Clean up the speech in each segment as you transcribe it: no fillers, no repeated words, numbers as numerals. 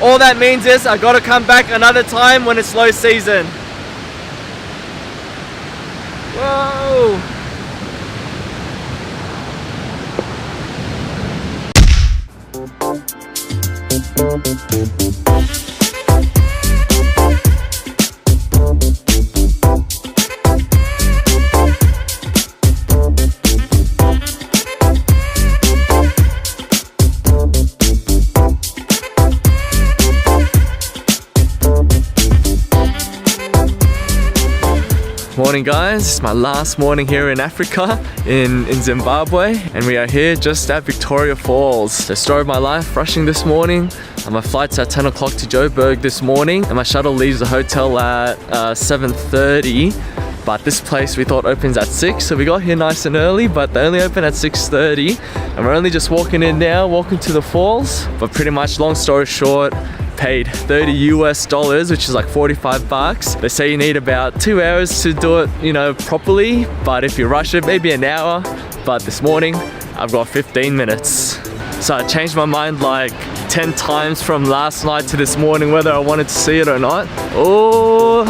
All that means is I gotta come back another time when it's low season. Whoa! Morning guys, it's my last morning here in Africa, in Zimbabwe, and we are here just at Victoria Falls. The story of my life, rushing this morning. My flight's at 10 o'clock to Joburg this morning, and my shuttle leaves the hotel at 7:30. But this place we thought opens at 6, so we got here nice and early, but they only open at 6:30. And we're only just walking in now, walking to the falls. But pretty much, long story short, paid $30 US, which is like 45 bucks. They say you need about 2 hours to do it, you know, properly. But if you rush it, maybe an hour. But this morning, I've got 15 minutes. So I changed my mind like 10 times from last night to this morning, whether I wanted to see it or not. Oh,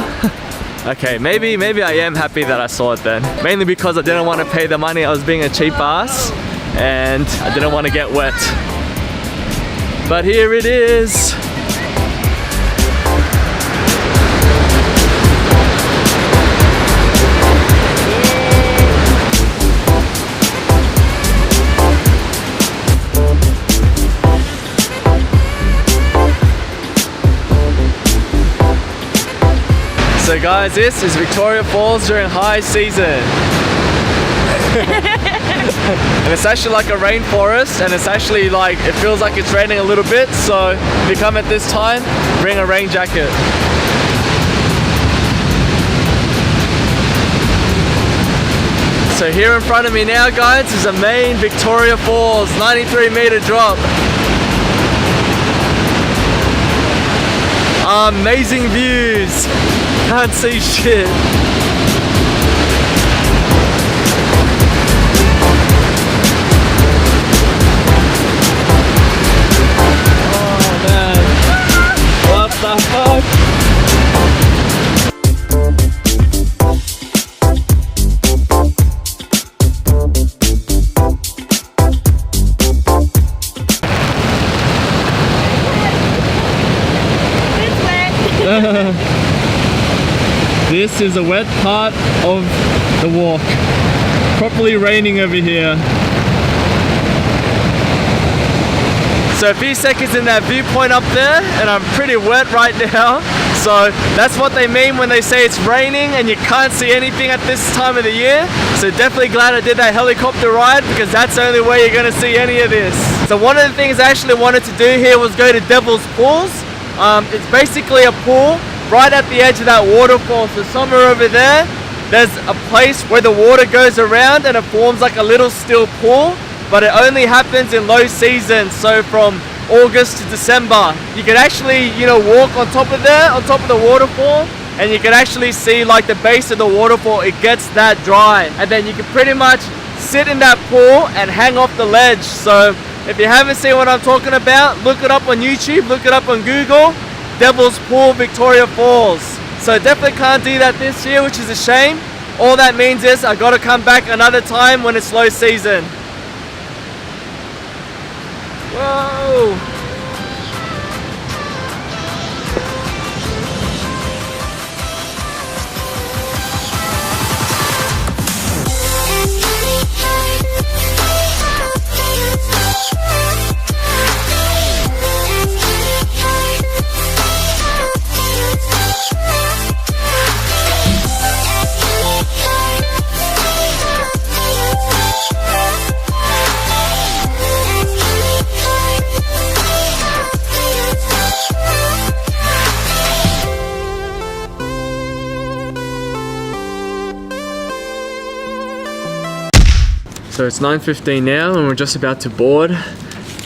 okay, maybe I am happy that I saw it then. Mainly because I didn't want to pay the money. I was being a cheap ass and I didn't want to get wet. But here it is. So guys, this is Victoria Falls during high season. And it's actually like a rainforest, and it's actually like, it feels like it's raining a little bit. So if you come at this time, bring a rain jacket. So here in front of me now guys is the main Victoria Falls, 93-meter drop. Amazing views. Can't see shit. Oh man. What the fuck? This is a wet part of the walk. Properly raining over here. So a few seconds in that viewpoint up there, and I'm pretty wet right now. So that's what they mean when they say it's raining and you can't see anything at this time of the year. So definitely glad I did that helicopter ride, because that's the only way you're gonna see any of this. So one of the things I actually wanted to do here was go to Devil's Pools. It's basically a pool right at the edge of that waterfall. So somewhere over there, there's a place where the water goes around and it forms like a little still pool, but it only happens in low season. So from August to December, you can actually, you know, walk on top of there, on top of the waterfall, and you can actually see like the base of the waterfall. It gets that dry, and then you can pretty much sit in that pool and hang off the ledge. So if you haven't seen what I'm talking about, look it up on YouTube, look it up on Google. Devil's Pool, Victoria Falls. So definitely can't do that this year, which is a shame. All that means is I gotta come back another time when it's low season. Whoa! So it's 9:15 now and we're just about to board.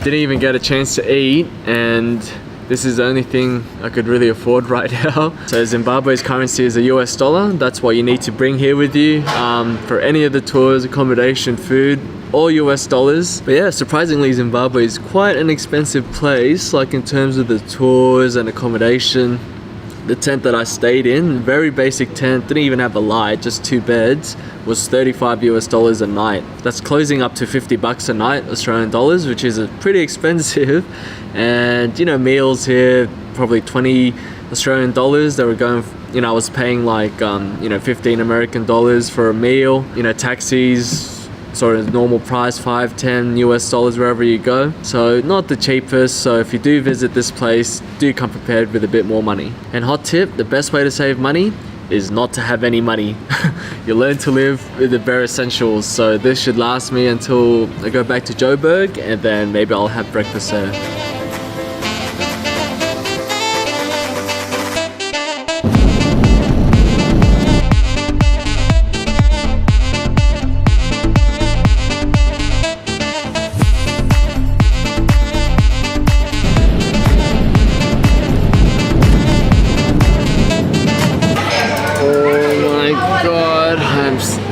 Didn't even get a chance to eat, and this is the only thing I could really afford right now. So Zimbabwe's currency is a US dollar. That's what you need to bring here with you for any of the tours, accommodation, food, all US dollars. But yeah, surprisingly Zimbabwe is quite an expensive place, like in terms of the tours and accommodation. The tent that I stayed in, very basic tent, didn't even have a light, just 2 beds, was 35 US dollars a night. That's closing up to 50 bucks a night, Australian dollars, which is pretty expensive. And you know, meals here, probably 20 Australian dollars. They were going, you know, I was paying like, you know, 15 American dollars for a meal. You know, taxis, sort of normal price, 5-10 US dollars wherever you go. So not the cheapest. So if you do visit this place, do come prepared with a bit more money. And hot tip, the best way to save money is not to have any money. You learn to live with the bare essentials. So this should last me until I go back to Joburg, and then maybe I'll have breakfast there.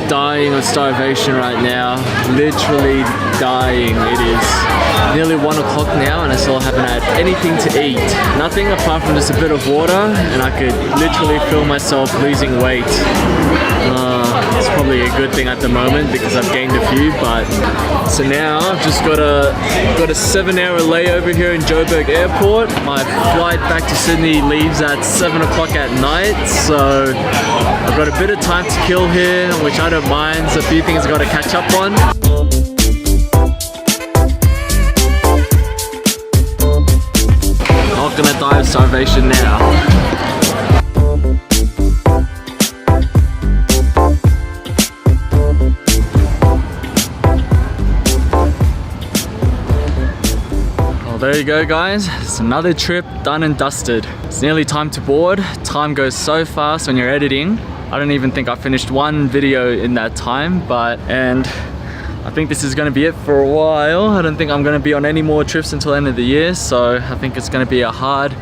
Dying of starvation right now, literally dying. It is nearly 1 o'clock now and I still haven't had anything to eat. Nothing apart from just a bit of water, and I could literally feel myself losing weight. It's probably a good thing at the moment because I've gained a few, but so now I've just got a 7-hour layover here in Joburg Airport. My flight back to Sydney leaves at 7 o'clock at night, so I've got a bit of time to kill here, which I don't mind. There's a few things I've got to catch up on. Not gonna die of starvation now. There you go guys, it's another trip done and dusted. It's nearly time to board. Time goes so fast when you're editing. I don't even think I finished one video in that time, and I think this is going to be it for a while. I don't think I'm going to be on any more trips until the end of the year, so I think it's going to be a hard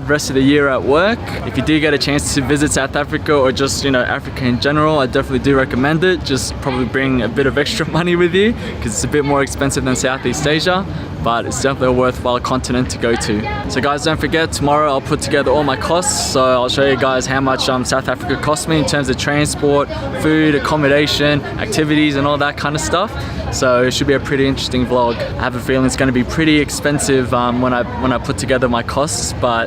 rest of the year at work. If you do get a chance to visit South Africa or just, you know, Africa in general, I definitely do recommend it. Just probably bring a bit of extra money with you because it's a bit more expensive than Southeast Asia, but it's definitely a worthwhile continent to go to. So guys, don't forget, tomorrow I'll put together all my costs, so I'll show you guys how much South Africa cost me in terms of transport, food, accommodation, activities and all that kind of stuff. So it should be a pretty interesting vlog. I have a feeling it's going to be pretty expensive when I put together my costs, but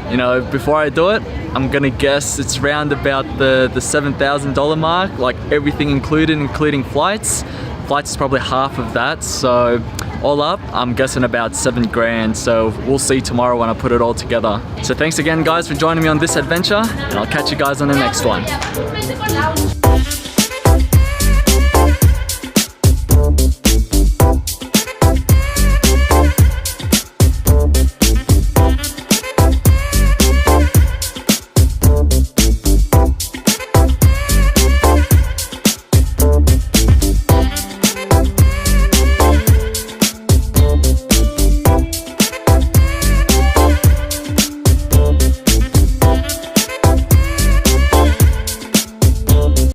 you know, before I do it, I'm gonna guess it's around about the $7,000 mark, like everything included, including flights. Flights is probably half of that, so all up, I'm guessing about 7 grand. So we'll see tomorrow when I put it all together. So thanks again guys for joining me on this adventure, and I'll catch you guys on the next one.